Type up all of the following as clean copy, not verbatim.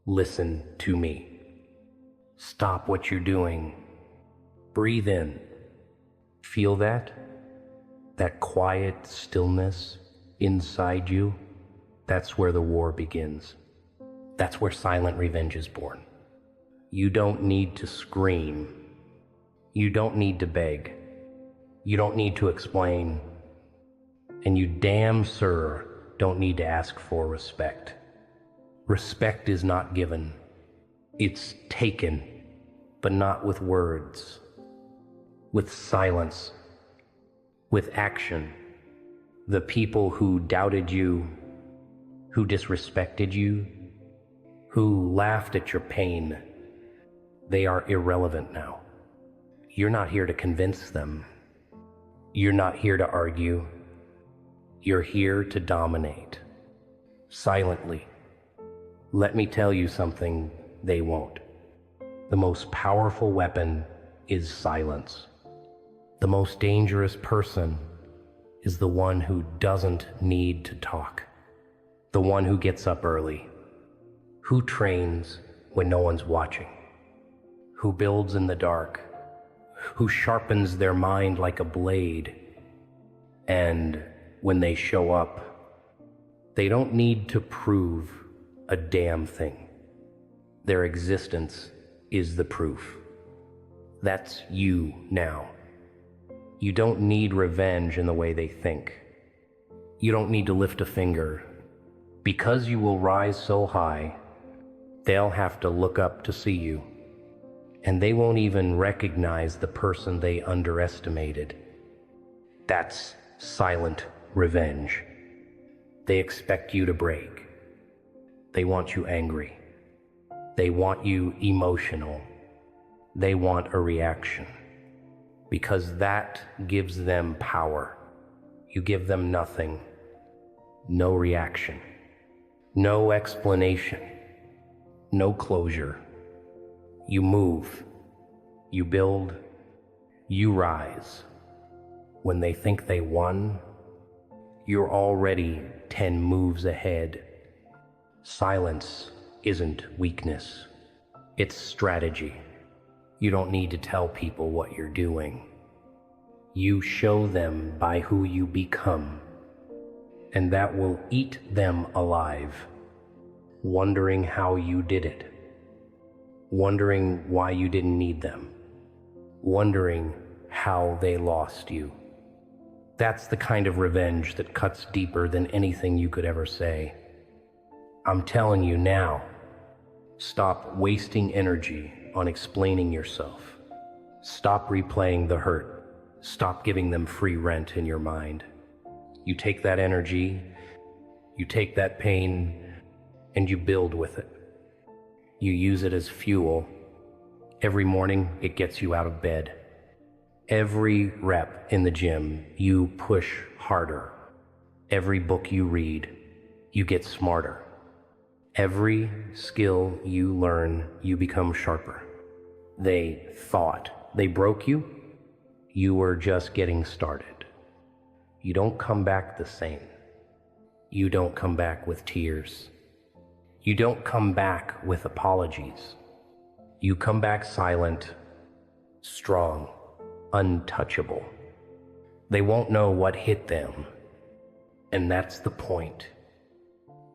Listen to me. Stop what you're doing. Breathe in. Feel that? That quiet stillness inside you? That's where the war begins. That's where silent revenge is born. You don't need to scream. You don't need to beg. You don't need to explain. And you damn sure don't need to ask for respect. Respect is not given. It's taken, but not with words, with silence, with action. The people who doubted you, who disrespected you, who laughed at your pain, they are irrelevant now. You're not here to convince them. You're not here to argue. You're here to dominate. Silently. Let me tell you something they won't. The most powerful weapon is silence. The most dangerous person is the one who doesn't need to talk. The one who gets up early. Who trains when no one's watching. Who builds in the dark. Who sharpens their mind like a blade. And when they show up, they don't need to prove a damn thing. Their existence is the proof. That's you now. You don't need revenge in the way they think. You don't need to lift a finger. Because you will rise so high, they'll have to look up to see you. And they won't even recognize the person they underestimated. That's silent revenge. They expect you to break. They want you angry. They want you emotional. They want a reaction. Because that gives them power. You give them nothing. No reaction. No explanation. No closure. You move. You build. You rise. When they think they won, you're already 10 moves ahead. Silence isn't weakness. It's strategy. You don't need to tell people what you're doing. You show them by who you become, and that will eat them alive, wondering how you did it, wondering why you didn't need them, wondering how they lost you. That's the kind of revenge that cuts deeper than anything you could ever say. I'm telling you now, stop wasting energy on explaining yourself. Stop replaying the hurt. Stop giving them free rent in your mind. You take that energy, you take that pain, and you build with it. You use it as fuel. Every morning, it gets you out of bed. Every rep in the gym, you push harder. Every book you read, you get smarter. Every skill you learn, you become sharper. They thought they broke you. You were just getting started. You don't come back the same. You don't come back with tears. You don't come back with apologies. You come back silent, strong, untouchable. They won't know what hit them, and that's the point.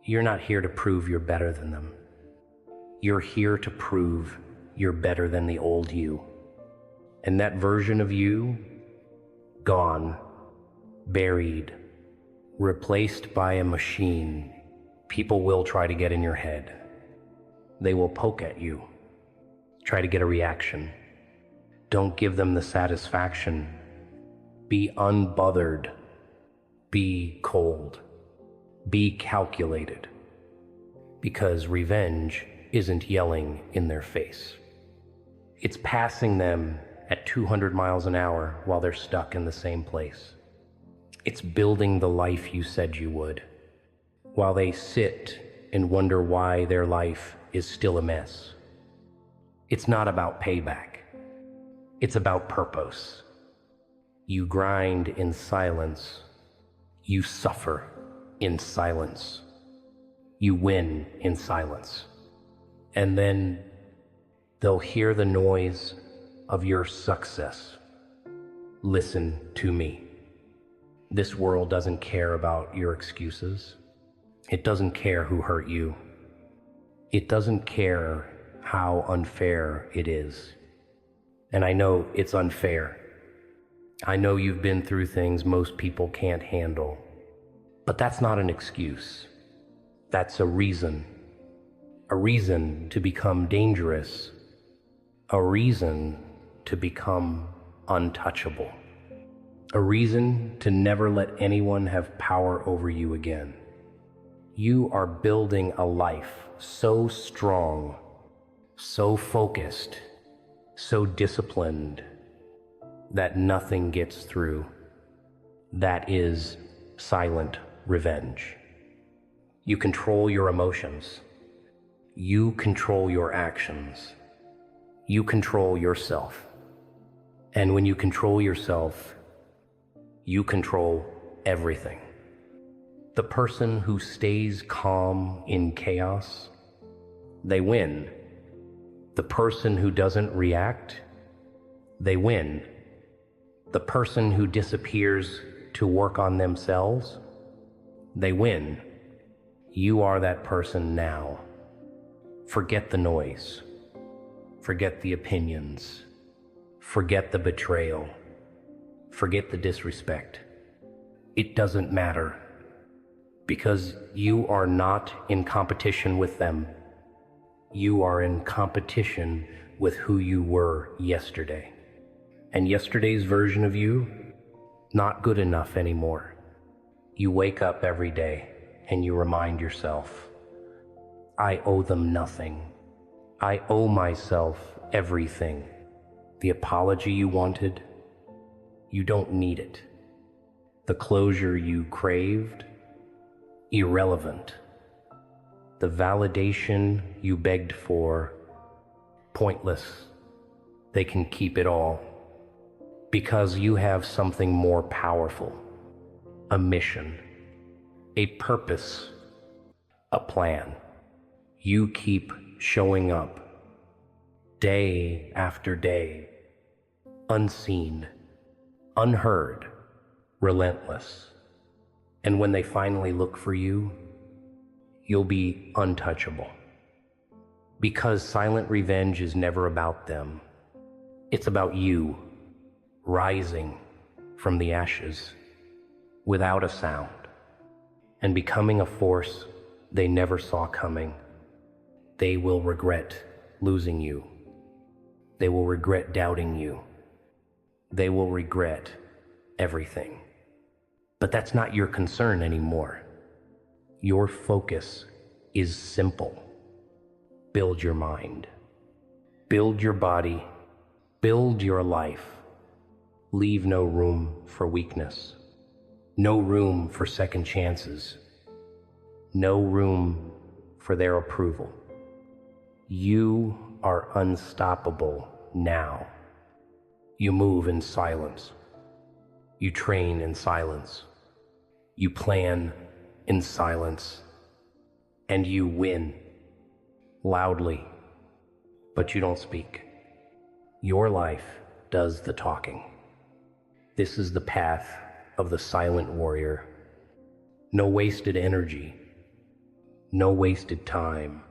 You're not here to prove you're better than them. You're here to prove you're better than the old you. And that version of you, gone, buried, replaced by a machine. People will try to get in your head. They will poke at you, try to get a reaction. Don't give them the satisfaction. Be unbothered. Be cold. Be calculated. Because revenge isn't yelling in their face. It's passing them at 200 miles an hour while they're stuck in the same place. It's building the life you said you would, while they sit and wonder why their life is still a mess. It's not about payback. It's about purpose. You grind in silence. You suffer in silence. You win in silence. And then they'll hear the noise of your success. Listen to me. This world doesn't care about your excuses. It doesn't care who hurt you. It doesn't care how unfair it is. And I know it's unfair. I know you've been through things most people can't handle. But that's not an excuse. That's a reason. A reason to become dangerous. A reason to become untouchable. A reason to never let anyone have power over you again. You are building a life so strong, so focused, so disciplined that nothing gets through. That is silent revenge. You control your emotions. You control your actions. You control yourself. And when you control yourself, you control everything. The person who stays calm in chaos, they win. The person who doesn't react, they win. The person who disappears to work on themselves, they win. You are that person now. Forget the noise. Forget the opinions. Forget the betrayal. Forget the disrespect. It doesn't matter, because you are not in competition with them. You are in competition with who you were yesterday. And yesterday's version of you, not good enough anymore. You wake up every day and you remind yourself, I owe them nothing. I owe myself everything. The apology you wanted, you don't need it. The closure you craved, irrelevant. The validation you begged for, pointless. They can keep it all. Because you have something more powerful. A mission. A purpose. A plan. You keep showing up. Day after day. Unseen. Unheard. Relentless. And when they finally look for you, you'll be untouchable. Because silent revenge is never about them. It's about you, rising from the ashes, without a sound, and becoming a force they never saw coming. They will regret losing you. They will regret doubting you. They will regret everything. But that's not your concern anymore. Your focus is simple. Build your mind. Build your body. Build your life. Leave no room for weakness. No room for second chances. No room for their approval. You are unstoppable now. You move in silence. You train in silence. You plan in silence. And you win loudly, but you don't speak. Your life does the talking. This is the path of the silent warrior. No wasted energy. No wasted time.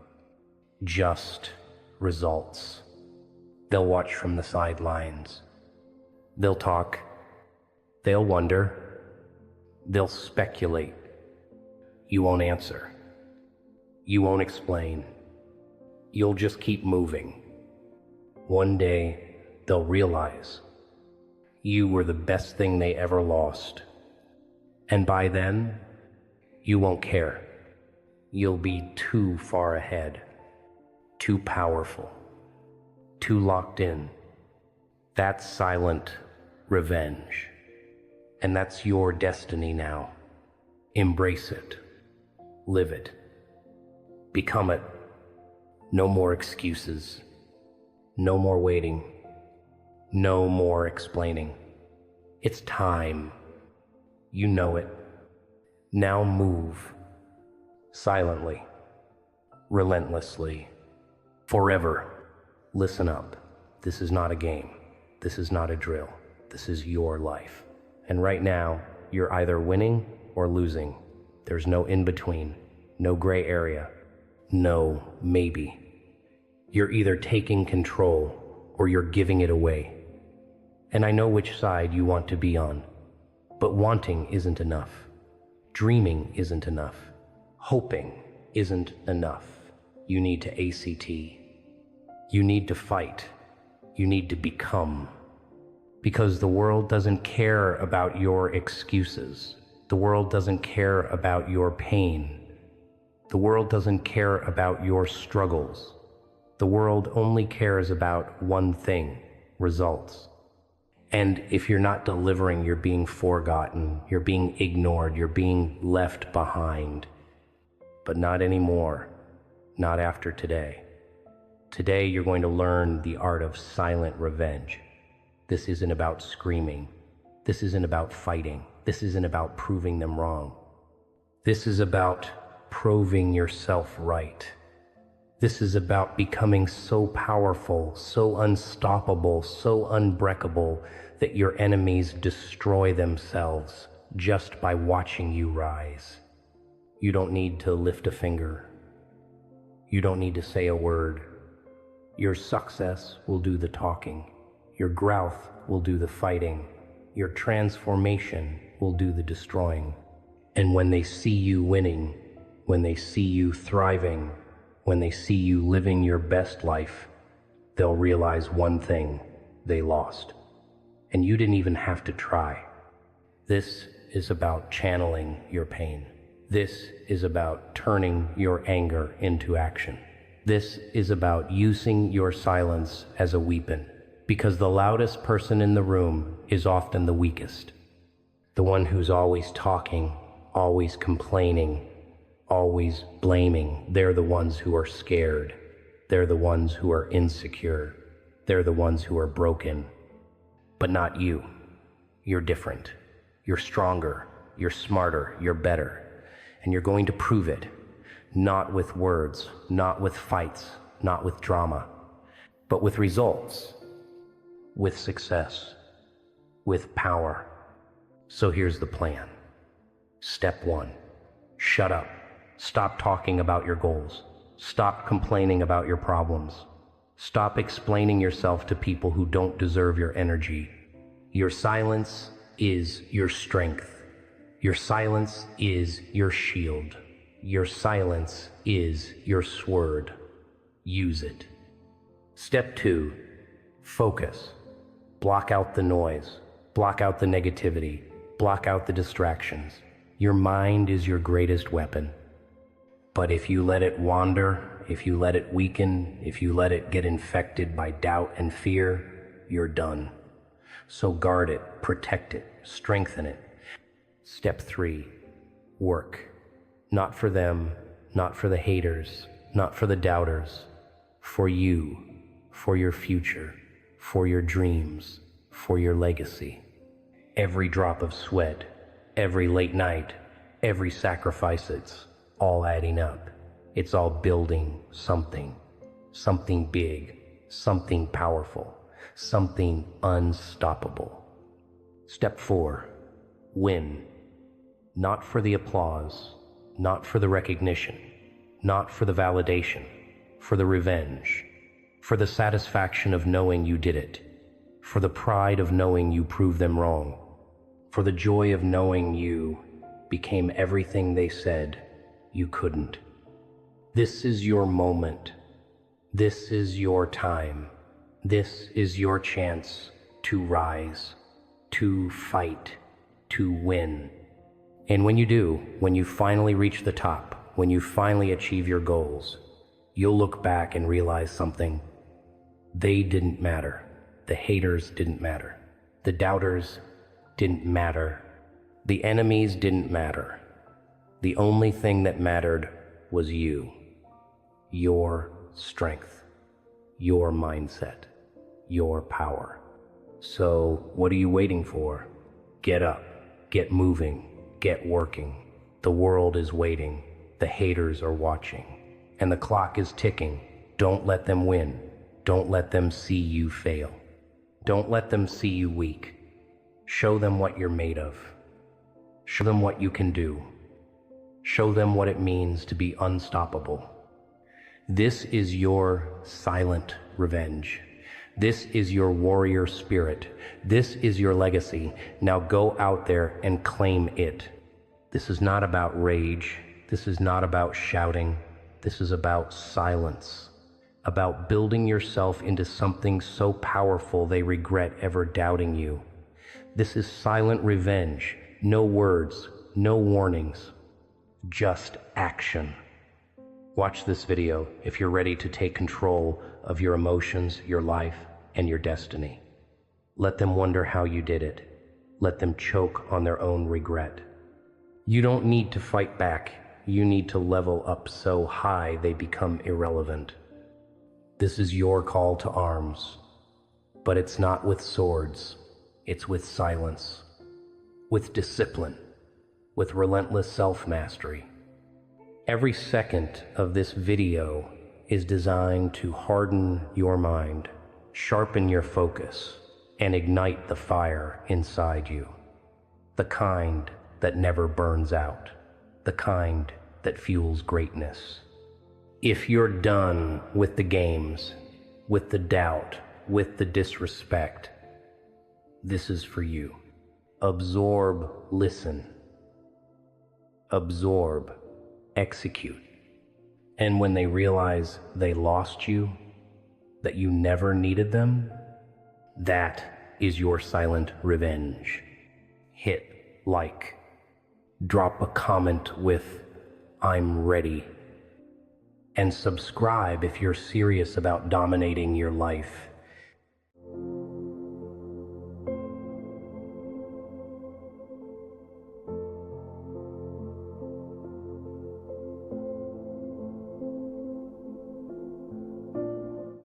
Just results. They'll watch from the sidelines. They'll talk. They'll wonder. They'll speculate. You won't answer. You won't explain. You'll just keep moving. One day, they'll realize you were the best thing they ever lost. And by then, you won't care. You'll be too far ahead, too powerful, too locked in. That's silent revenge. And that's your destiny now. Embrace it. Live it. Become it. No more excuses. No more waiting. No more explaining. It's time. You know it. Now move. Silently. Relentlessly. Forever. Listen up. This is not a game. This is not a drill. This is your life. And right now, you're either winning or losing. There's no in between, no gray area, no maybe. You're either taking control or you're giving it away. And I know which side you want to be on. But wanting isn't enough. Dreaming isn't enough. Hoping isn't enough. You need to ACT. You need to fight. You need to become. Because the world doesn't care about your excuses. The world doesn't care about your pain. The world doesn't care about your struggles. The world only cares about one thing: results. And if you're not delivering, you're being forgotten, you're being ignored, you're being left behind. But not anymore, not after today. Today you're going to learn the art of silent revenge. This isn't about screaming. This isn't about fighting. This isn't about proving them wrong. This is about proving yourself right. This is about becoming so powerful, so unstoppable, so unbreakable that your enemies destroy themselves just by watching you rise. You don't need to lift a finger. You don't need to say a word. Your success will do the talking. Your growth will do the fighting. Your transformation will do the destroying. And when they see you winning, when they see you thriving, when they see you living your best life, they'll realize one thing: they lost. And you didn't even have to try. This is about channeling your pain. This is about turning your anger into action. This is about using your silence as a weapon, because the loudest person in the room is often the weakest. The one who's always talking, always complaining, always blaming. They're the ones who are scared. They're the ones who are insecure. They're the ones who are broken. But not you. You're different. You're stronger. You're smarter. You're better. And you're going to prove it. Not with words, not with fights, not with drama, but with results, with success, with power. So here's the plan. Step 1. Shut up. Stop talking about your goals. Stop complaining about your problems. Stop explaining yourself to people who don't deserve your energy. Your silence is your strength. Your silence is your shield. Your silence is your sword. Use it. Step 2. Focus. Block out the noise. Block out the negativity. Block out the distractions. Your mind is your greatest weapon. But if you let it wander, if you let it weaken, if you let it get infected by doubt and fear, you're done. So guard it, protect it, strengthen it. Step 3. Work. Not for them, not for the haters, not for the doubters. For you, for your future, for your dreams, for your legacy. Every drop of sweat, every late night, every sacrifice, it's all adding up. It's all building something big, something powerful, something unstoppable. Step 4. Win. Not for the applause, not for the recognition, not for the validation, for the revenge, for the satisfaction of knowing you did it, for the pride of knowing you proved them wrong, for the joy of knowing you became everything they said you couldn't. This is your moment. This is your time. This is your chance to rise, to fight, to win. And when you do, when you finally reach the top, when you finally achieve your goals, you'll look back and realize something. They didn't matter. The haters didn't matter. The doubters didn't matter. The enemies didn't matter. The only thing that mattered was you, your strength, your mindset, your power. So what are you waiting for? Get up, get moving, get working. The world is waiting. The haters are watching. And the clock is ticking. Don't let them win. Don't let them see you fail. Don't let them see you weak. Show them what you're made of. Show them what you can do. Show them what it means to be unstoppable. This is your silent revenge. This is your warrior spirit. This is your legacy. Now go out there and claim it. This is not about rage. This is not about shouting. This is about silence. About building yourself into something so powerful they regret ever doubting you. This is silent revenge. No words, no warnings, just action. Watch this video if you're ready to take control of your emotions, your life, and your destiny. Let them wonder how you did it. Let them choke on their own regret. You don't need to fight back. You need to level up so high they become irrelevant. This is your call to arms, but it's not with swords. It's with silence, with discipline, with relentless self-mastery. Every second of this video is designed to harden your mind, sharpen your focus, and ignite the fire inside you. The kind that never burns out, the kind that fuels greatness. If you're done with the games, with the doubt, with the disrespect, this is for you. Absorb, listen. Absorb, execute. And when they realize they lost you, that you never needed them, that is your silent revenge. Hit like. Drop a comment with, "I'm ready." And subscribe if you're serious about dominating your life